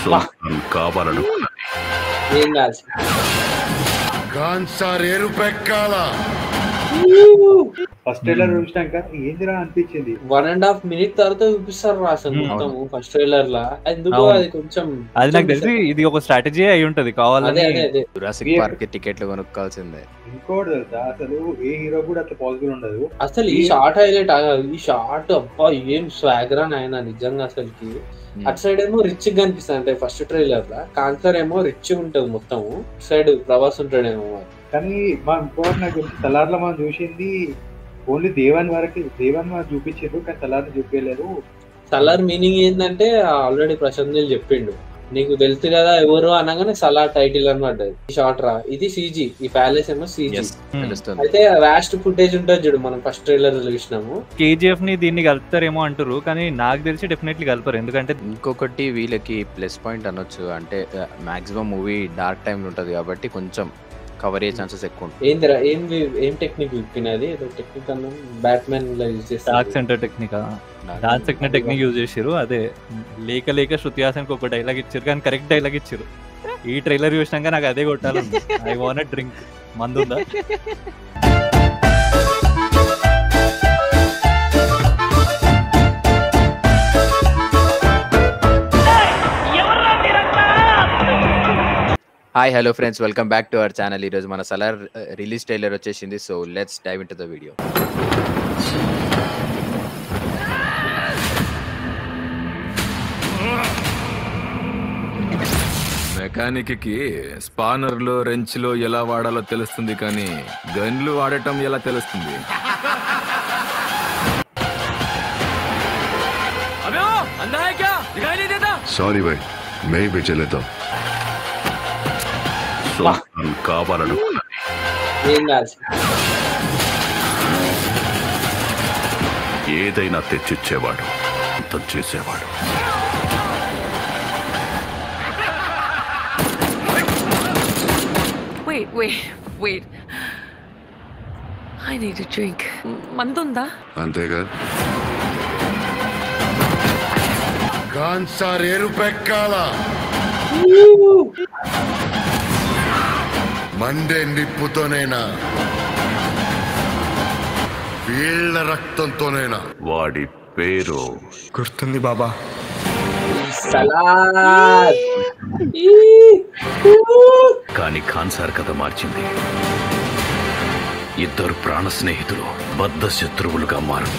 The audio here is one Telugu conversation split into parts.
సుల్తాన్ కావాలనుకున్నది ఏం కాదు కాన్సార్ ఎరుపెక్కాల ఫస్ట్ ట్రైలర్ చూసినాక ఏందిరా అనిపించింది. 1.5 minute తర్వాత చూపిస్తారు అసలు మొత్తం ఫస్ట్ ట్రైలర్ లా. ఎందుకో అది కొంచెం అది నాకు తెలిసి ఇది ఒక స్ట్రాటజీ అయి ఉంటది కావాలని. జురాసిక్ పార్క్ టికెట్లు కొనుక్కోవాల్సిందే. ఇంకోటి తెలుసా, అసలు ఏ హీరో కూడా అట్లా పాసిబుల్ ఉండదు. అసలు ఈ షార్ట్ హైలైట్, ఈ షార్ట్ అబ్బా ఏం స్వాగరా నాయన నిజంగా. అసలుకి అటు సైడ్ ఏమో రిచ్ గా అనిపిస్తుంది, అంటే ఫస్ట్ ట్రైలర్ లా. కాంతార్ ఏమో రిచ్ ఉంటది మొత్తం, సైడ్ ప్రభాస్ ఉంటాడేమో. కానీ ఇంకోటి నాకు తెలిసి సలార్లో మనం చూసింది ఓన్లీ దేవన్ వరకు, దేవన్ మనం చూపించారు కానీ సలార్ చూపించలేరు. సలార్ మీనింగ్ ఏంటంటే ఆల్రెడీ ప్రశాంత్ నీల్ చెప్పిండు, నీకు తెలుసు కదా ఎవరు అనగానే సలార్ టైటిల్ అని పడ్డది. షార్ట్ రా, ఇది సీజీ, ఈ ప్యాలెస్ ఏమో సీజీ. అయితే వాస్ట్ ఫుటేజ్ ఉంటుంది చూడు, మనం ఫస్ట్ ట్రైలర్ చూసినాము. కేజీఎఫ్ ని దీన్ని కలుపుతారేమో అంటారు, కానీ నాకు తెలిసి డెఫినెట్లీ కలపరు. ఎందుకంటే ఇంకొకటి వీళ్ళకి ప్లస్ పాయింట్ అనొచ్చు, అంటే మాక్సిమం మూవీ డార్క్ టైమ్ ఉంటది కాబట్టి కొంచెం కవర్ అయ్యే ఛాన్సెస్ ఎక్కువ ఉంటాయి. ఏందిరా ఏం టెక్నిక్ విప్పినది, ఏదో టెక్నిక్ అన్నా బ్యాట్మెన్ లో యూజ్ చేస్తారు. Dark centre technique, dance technique use చేసారు. అదే లేక లేక శృతి హాసన్ ఒక డైలాగ్ ఇచ్చారు, కానీ కరెక్ట్ డైలాగ్ ఇచ్చారు. ఈ ట్రైలర్ చూసినాక నాకు అదే కొట్టాలి. I want drink. మందుందా? Hi hello friends, welcome back to our channel. ఈరోజు మన సలార్ రిలీజ్ ట్రైలర్ వచ్చేసింది. So let's dive into the video. Mechanic కి స్పానర్ లో రెంచ్ లో ఎలా వాడాలో తెలుస్తుంది, కానీ గన్లు వాడటం ఎలా తెలుస్తుంది? సారీ భాయ్, మే బేచే లేతా. సుల్తాన్ కావాలనుకున్నది ఏం కాదు ఏదైనా తెచ్చిచ్చేవాడు, అంతం చేసేవాడు. Wait. I need a drink. మందుందా? అంతేగా, కాన్సార్ ఎరుపెక్కాల. మండే నిప్పుతోనైనా వీళ్ళ రక్తంతోనైనా. వాడి పేరు గుర్తుంది బాబా. సలార్. కానీ ఖాన్సార్ కథ మార్చింది. ఇద్దరు ప్రాణ స్నేహితులు బద్ధ శత్రువులుగా మారు.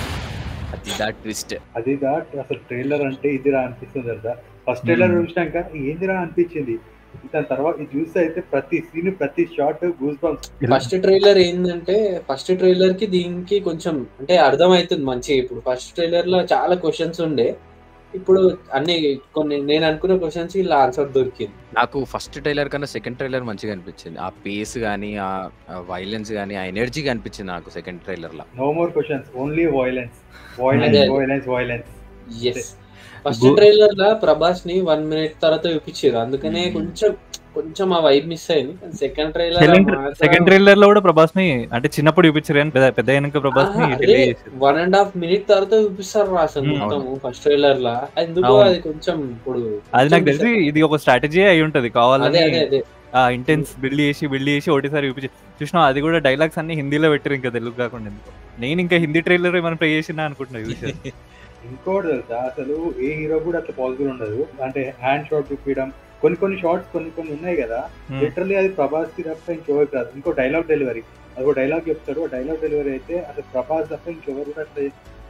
అది అసలు ట్రైలర్ అంటే ఇదిరా అనిపిస్తుంది కదా. ఫస్ట్ ట్రైలర్ చూసినాక ఏందిరా అనిపించింది. దాని తర్వాత ఇది చూస్తే అయితే ప్రతి సీన్, ప్రతి shot goose bumps. First trailer ఏంటంటే, ఫస్ట్ ట్రైలర్ కి దీనికి కొంచెం అంటే అర్థం అవుతుంది మంచిగా. ఇప్పుడు ఫస్ట్ ట్రైలర్ లో చాలా క్వశ్చన్స్ ఉండే, ఇప్పుడు అన్ని కొన్ని నేను అనుకున్న క్వశ్చన్స్ ఇలా ఆన్సర్ దొరికింది. నాకు ఫస్ట్ ట్రైలర్ కన్నా సెకండ్ ట్రైలర్ మంచిగా అనిపించింది. ఆ పేస్ గానీ, ఆ వైలెన్స్ గానీ, ఆ ఎనర్జీ అనిపించింది నాకు సెకండ్ ట్రైలర్ లో. No more questions, only violence. First trailer లా ప్రభాస్ ని 1 minute తర్వాత చూపించారు, అందుకనే కొంచెం ఆ వైబ్ మిస్ అయింది. సెకండ్ ట్రైలర్ లో కూడా ప్రభాస్ ని అంటే చిన్నప్పుడు చూపించారు, కానీ పెద్ద అయినాక ప్రభాస్ ని 1.5 minute తర్వాత చూపిస్తారు అసలు మొత్తం ఫస్ట్ ట్రైలర్ లా. ఎందుకో అది కొంచెం ఇప్పుడు అది నాకు తెలిసి ఇది ఒక స్ట్రాటజీ అయి ఉంటది కావాలని. ఇంటెన్స్ బిల్డ్ చేసి ఒకటిసారి చూసినా. అది కూడా డైలాగ్స్ అన్ని హిందీలో పెట్టారు, ఇంకా తెలుగు కాకుండా. నేను ఇంకా హిందీ ట్రైలర్ ఏమైనా ప్లే చేసినా అనుకుంటున్నా. ఇంకోటి తెలుసా, అసలు ఏ హీరో కూడా అట్లా పాసిబుల్ ఉండదు. అంటే హ్యాండ్ షాట్ చూపించడం, కొన్ని షార్ట్స్ కొన్ని ఉన్నాయి కదా, లిటరల్లీ అది ప్రభాస్ కి తప్ప ఇంకెవరు కాదు. ఇంకో డైలాగ్ డెలివరీ, అది ఒక డైలాగ్ చెప్తాడు. ఆ డైలాగ్ డెలివరీ అయితే అసలు ప్రభాస్ తప్ప ఇంకెవరు కూడా అట్లా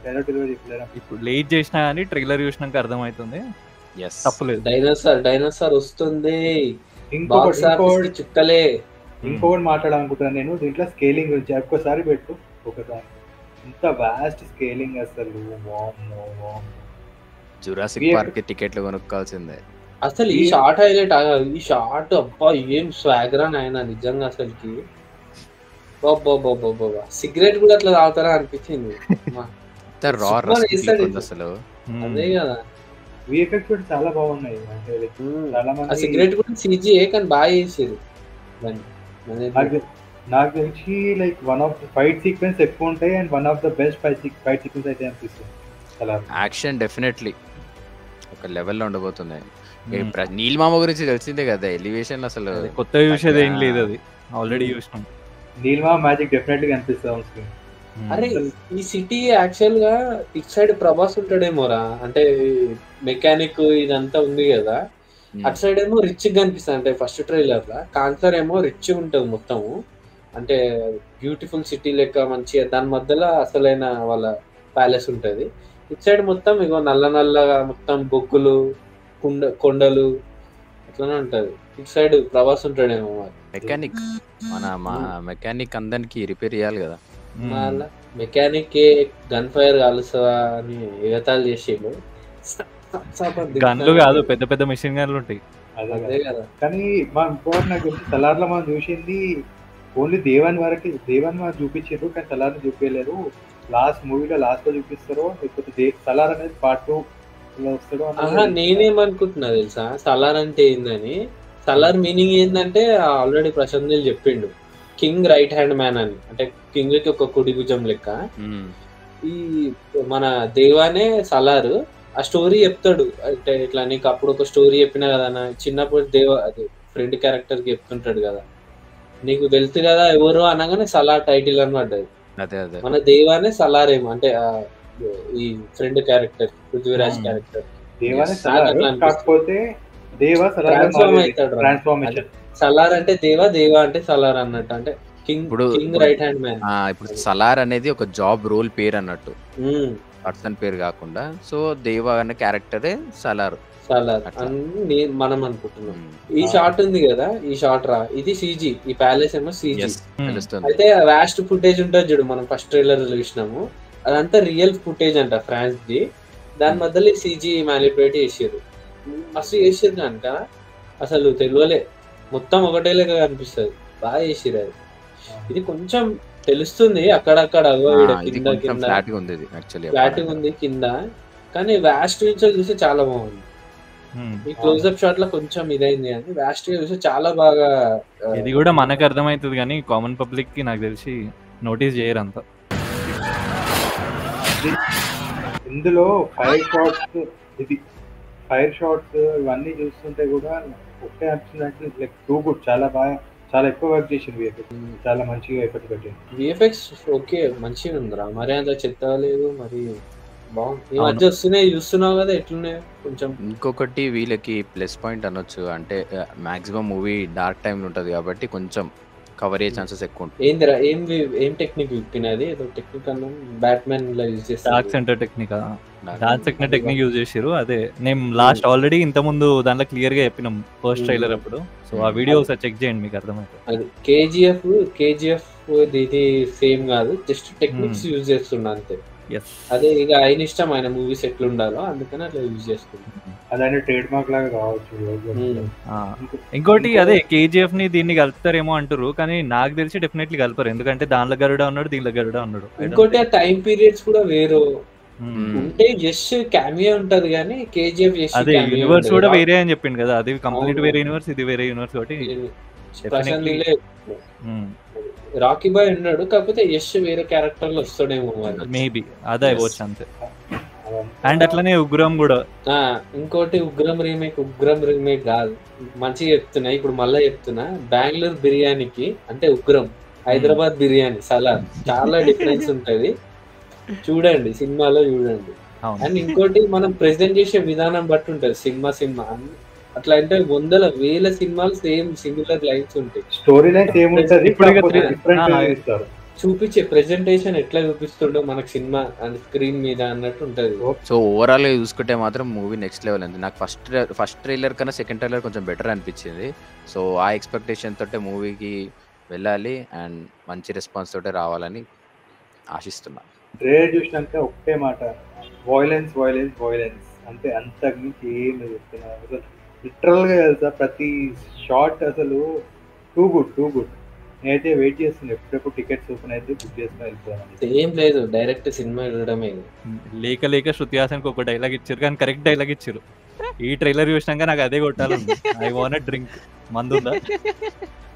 డైలాగ్ డెలివరీ చెప్పలేరు. ఇప్పుడు లేట్ చేసినా కానీ ట్రైలర్ చూసినాక అర్థమవుతుంది, తప్పలేదు. డైనోసార్ వస్తుంది. ఇంకొకటి మాట్లాడాలనుకుంటున్నాను నేను దీంట్లో, స్కేలింగ్ గురించి. ఒక్కసారి పెట్టు ఒకసారి, ఇంత వాస్ట్ స్కేలింగ్ అసలు. జురాసిక్ పార్క్ టికెట్లు కొనుక్కోవాల్సిందే. అసలు ఈ షార్ట్ హైలైట్, ఈ షార్ట్ అబ్బా ఏం స్వాగరా నాయన నిజంగా. అసలుకి సిగరెట్ కూడా అట్లా తాగుతారా అనిపించింది. అసలు అదే కదా, విఎఫ్ఎక్స్ కూడా చాలా బాగున్నాయి. అంటే చాలా మంది సిగరెట్ కూడా సీజీఏ కానీ బాగా చేసారు. నాకు తెలిసి like one of the fight sequence ఎక్కువ ఉంటాయి, and one of the best fight sequence అయితే అనిపిస్తుంది. యాక్షన్ డెఫినెట్లీ ఒక లెవెల్లో ఉండబోతుంది. నీలిమామ గురించి తెలిసిందే కదా, ఎలివేషన్ అసలు కొత్త చూసేది ఏం లేదు, అది ఆల్రెడీ చూసినాం. నీల్మా మ్యాజిక్ డెఫినెట్లీ కనిపిస్తుంది ఆన్ స్క్రీన్. అరే ఈ సిటీ యాక్చువల్ గా ఇటు సైడ్ ప్రభాస్ ఉంటాడేమోరా, అంటే మెకానిక్ ఇదంతా ఉంది కదా, అటు సైడ్ ఏమో రిచ్ కనిపిస్తుంది. అంటే ఫస్ట్ ట్రైలర్ లా కాన్సర్ ఏమో రిచ్ ఉంటది మొత్తము, అంటే బ్యూటిఫుల్ సిటీ లెక్క మంచిగా, దాని మధ్యలో అసలైన వాళ్ళ ప్యాలెస్ ఉంటది. ఇటు సైడ్ మొత్తం ఇగో నల్ల నల్లగా మొత్తం బొగ్గులు కొండలు అట్లనే ఉంటది. ఇటు సైడ్ ప్రభాస్ ఉంటాడేమో మరి. మెకానిక్ మా మెకానిక్ అందరికి రిపేర్ చేయాలి కదా. మెకానిక్ గన్ ఫైర్ కాలుస్తుందా అని ఎగతాలు చేసిండు. గన్లు కాదు, పెద్ద పెద్ద మిషన్ గన్లు ఉంటాయి. అదే కదా. కానీ మన ఇంకోటి నాకు తెలిసి సలార్ లో మనం చూసింది ఓన్లీ దేవాన్ వరకు, దేవాన్ మనం చూపించారు కానీ సలార్ చూపించలేరు. లాస్ట్ మూవీలో లాస్ట్ లో చూపిస్తారో లేకపోతే సలార్ అనేది పార్ట్ 2 లో వస్తాడో. నేనేమనుకుంటున్నా తెలుసా సలార్ అంటే ఏందని? సలార్ మీనింగ్ ఏంటంటే ఆల్రెడీ ప్రశాంత్ నీల్ చెప్పిండు, కింగ్ రైట్ హ్యాండ్ మ్యాన్ అని. అంటే కింగ్ కి ఒక కుడి భుజం లెక్క. ఈ మన దేవానే సలారు ఆ స్టోరీ చెప్తాడు. అంటే ఇట్లా నీకు అప్పుడు ఒక స్టోరీ చెప్పినా కదా చిన్నప్పుడు దేవా అది ఫ్రెండ్ క్యారెక్టర్ కి చెప్తుంటాడు కదా, నీకు తెలుసు కదా ఎవరు అనగానే సలార్ టైటిల్ అని పడ్డది. మన దేవానే సలార్ ఏమో, అంటే ఈ ఫ్రెండ్ క్యారెక్టర్ పృథ్వీరాజ్ క్యారెక్టర్ దేవానే సలార్, కాకపోతే దేవా ట్రాన్స్ఫార్మ్ అవుతాడు. ట్రాన్స్ఫార్మేషన్ సలార్ అంటే దేవా, దేవా అంటే సలార్ అన్నట్టు. అంటే కింగ్ రైట్ హ్యాండ్ మ్యాన్. ఇప్పుడు సలార్ అనేది ఒక జాబ్ రోల్ పేరు అన్నట్టు, పర్సన్ పేరు కాకుండా. సో దేవా అనే క్యారెక్టరే సలార్ అని మనం అనుకుంటున్నాం. ఈ షార్ట్ ఉంది కదా, ఈ షార్ట్ రా ఇది సీజీ, ఈ ప్యాలెస్ ఏమో సీజీ. అయితే వాస్ట్ ఫుటేజ్ ఉంటుంది చూడు, మనం ఫస్ట్ ట్రైలర్ చూసినాము, అదంతా రియల్ ఫుటేజ్ అంట ఫ్రాన్స్ ది. దాని మధ్యలో సీజీ మ్యానిపులేట్ చేసారు, మస్తు చేసారు కనుక అసలు తెలియలే, మొత్తం ఒకటేలాగా కనిపిస్తుంది. బాగా చేసిరు అది. ఇది కొంచెం తెలుస్తుంది అక్కడక్కడ ఫ్లాట్ ఉంది కింద, కానీ వాస్ట్ నుంచి చూస్తే చాలా బాగుంది. ఈ క్లోజ్అప్ షాట్ లో కొంచెం ఇదైంది కానీ వాస్ట్ గా చూస్తే చాలా బాగా. ఇది కూడా మనకు అర్థమవుతుంది కానీ కామన్ పబ్లిక్ కి నాకు తెలిసి నోటీస్ చేయరు అంత. ఇందులో ఫైర్ షాట్స్ ఇవన్నీ చూస్తుంటే కూడా ఒకే అనిపిస్తుంది, లైక్ టూ గుడ్, చాలా బాగా, చాలా ఎక్కువ వర్క్ చేసింది విఎఫ్ఎక్స్, చాలా మంచిగా ఎఫెక్ట్ పెట్టింది. విఎఫ్ఎక్స్ ఓకే మంచిగా ఉందిరా, మరి అంత చెత్త లేదు, మరి బాగుంది. ఈ మధ్య వస్తున్నాయి చూస్తున్నావు కదా ఎట్లున్నాయి కొంచెం. ఇంకొకటి వీళ్ళకి ప్లస్ పాయింట్ అనొచ్చు, అంటే మాక్సిమం మూవీ డార్క్ టైం ఉంటది కాబట్టి కొంచెం కవర్ అయ్యే ఛాన్సెస్ ఎక్కువ ఉంటాయి. ఏందిరా ఏం టెక్నిక్ విప్పినది? ఏదో టెక్నిక్ అన్నా బ్యాట్మెన్ లా యూజ్ చేస్తారు, dark centre technique, dark centre technique use చేసారు. అదే నేను లాస్ట్ ఆల్రెడీ ఇంత ముందు దాంట్లో క్లియర్ గా చెప్పినాం ఫస్ట్ ట్రైలర్ అప్పుడు. సో ఆ వీడియో ఒకసారి చెక్ చేయండి, మీకు అర్థమవుతుంది. అది కేజీఎఫ్ ఇది సేమ్ కాదు, జస్ట్ టెక్నిక్స్ యూజ్ చేస్తున్నా అంతే. అదే ఇక ఆయన ఇష్టం, ఆయన మూవీస్ ఎట్లా ఉండాలో అందుకని అట్లా యూజ్ చేసుకుంటాం. అదే ట్రేడ్ మార్క్ లాగా కావచ్చు. ఇంకోటి అదే కేజీఎఫ్ ని దీన్ని కలుపుతారేమో అంటారు, కానీ నాకు తెలిసి డెఫినెట్లీ కలపరు, ఎందుకంటే దానిలో గరుడా ఉన్నాడు, దీనిలో గరుడా ఉన్నాడు. ఇంకోటి ఆ టైం పీరియడ్స్ కూడా వేరు ఉంటే జస్ట్ క్యామియో ఉంటది కానీ కేజీఎఫ్ అదే యూనివర్స్ కూడా వేరే అని చెప్పిండు కదా, అది కంప్లీట్ వేరే యూనివర్స్, ఇది వేరే యూనివర్స్. ఒకటి రాకీ బాయ్ ఉన్నాడు, కాకపోతే యష్ వేరే క్యారెక్టర్ లో వస్తాడేమో మేబీ, అదే అవ్వచ్చు అంతే. అండ్ అట్లనే ఉగ్రం కూడా. ఇంకోటి ఉగ్రం రీమేక్ కాదు, మంచిగా చెప్తున్నా ఇప్పుడు మళ్ళా చెప్తున్నా. బెంగళూరు బిర్యానీకి అంటే ఉగ్రం, హైదరాబాద్ బిర్యానీ సలార్ చాలా డిఫరెన్స్ ఉంటది, చూడండి సినిమాలో చూడండి. అండ్ ఇంకోటి మనం ప్రెజెంట్ చేసే విధానం బట్టి ఉంటది సినిమా అట్లా. అంటే వేల సినిమాలు సేమ్ సిమిలర్ లైన్స్ ఉంటాయి, స్టోరీ లైన్ సేమ్ ఉంటది, చూపించే ప్రెజెంటేషన్ ఎట్లా చూపిస్తుండో మనకు సినిమా స్క్రీన్ మీద అన్నట్టు ఉంటది. సో ఓవరాల్ గా చూసుకుంటే మాత్రం మూవీ నెక్స్ట్ లెవెల్ అండి. నాకు ఫస్ట్ ట్రైలర్ కన్నా సెకండ్ ట్రైలర్ కొంచెం బెటర్ అనిపించింది. సో ఆ ఎక్స్పెక్టేషన్ తోటే మూవీకి వెళ్ళాలి అండ్ మంచి రెస్పాన్స్ తోటే రావాలని ఆశిస్తున్నా. ట్రైలర్ చూసినాక ఒకే మాట, వైలెన్స్ అంటే అంతకు మించి ఏం చెప్తున్నా. అసలు లిటరల్ గా తెలుసా ప్రతి షాట్ అసలు టూ గుడ్. నేనైతే వెయిట్ చేస్తున్నా ఎప్పుడెప్పుడు టికెట్స్ ఓపెన్ అయితే బుక్ చేసుకుని వెళ్ళిపోయాను. ఏం లేదు, డైరెక్ట్ సినిమా వెళ్ళడమే. లేక శృతి హాసన్కి ఒక డైలాగ్ ఇచ్చారు, కానీ కరెక్ట్ డైలాగ్ ఇచ్చారు. ఈ ట్రైలర్ చూసినాక నాకు అదే కొట్టాలి, ఐ వాంట్ డ్రింక్. మందుందా?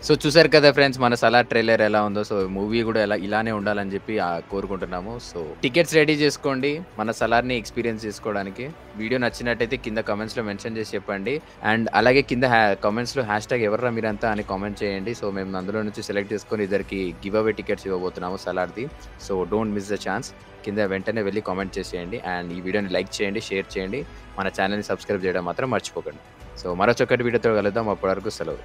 సో చూసారు కదా ఫ్రెండ్స్, మన సలార్ ట్రైలర్ ఎలా ఉందో. సో మూవీ కూడా ఇలానే ఉండాలని చెప్పి కోరుకుంటున్నాము. సో టికెట్స్ రెడీ చేసుకోండి మన సలార్ని ఎక్స్పీరియన్స్ చేసుకోవడానికి. వీడియో నచ్చినట్టయితే కింద కమెంట్స్లో మెన్షన్ చేసి చెప్పండి. అండ్ అలాగే కింద కమెంట్స్లో హ్యాష్ట్యాగ్ ఎవర్రా మీరంతా అని కామెంట్ చేయండి. సో మేము అందులో నుంచి సెలెక్ట్ చేసుకొని ఇద్దరికి గివ్ అవే టికెట్స్ ఇవ్వబోతున్నాము సలార్ది. So don't miss the chance. కింద వెంటనే వెళ్ళి కామెంట్ చేసేయండి. అండ్ ఈ వీడియోని లైక్ చేయండి, షేర్ చేయండి, మన ఛానల్ని సబ్స్క్రైబ్ చేయడం మాత్రం మర్చిపోకండి. సో మరో చక్కటి వీడియోతో కలుద్దాం. అప్పటి వరకు సెలవు.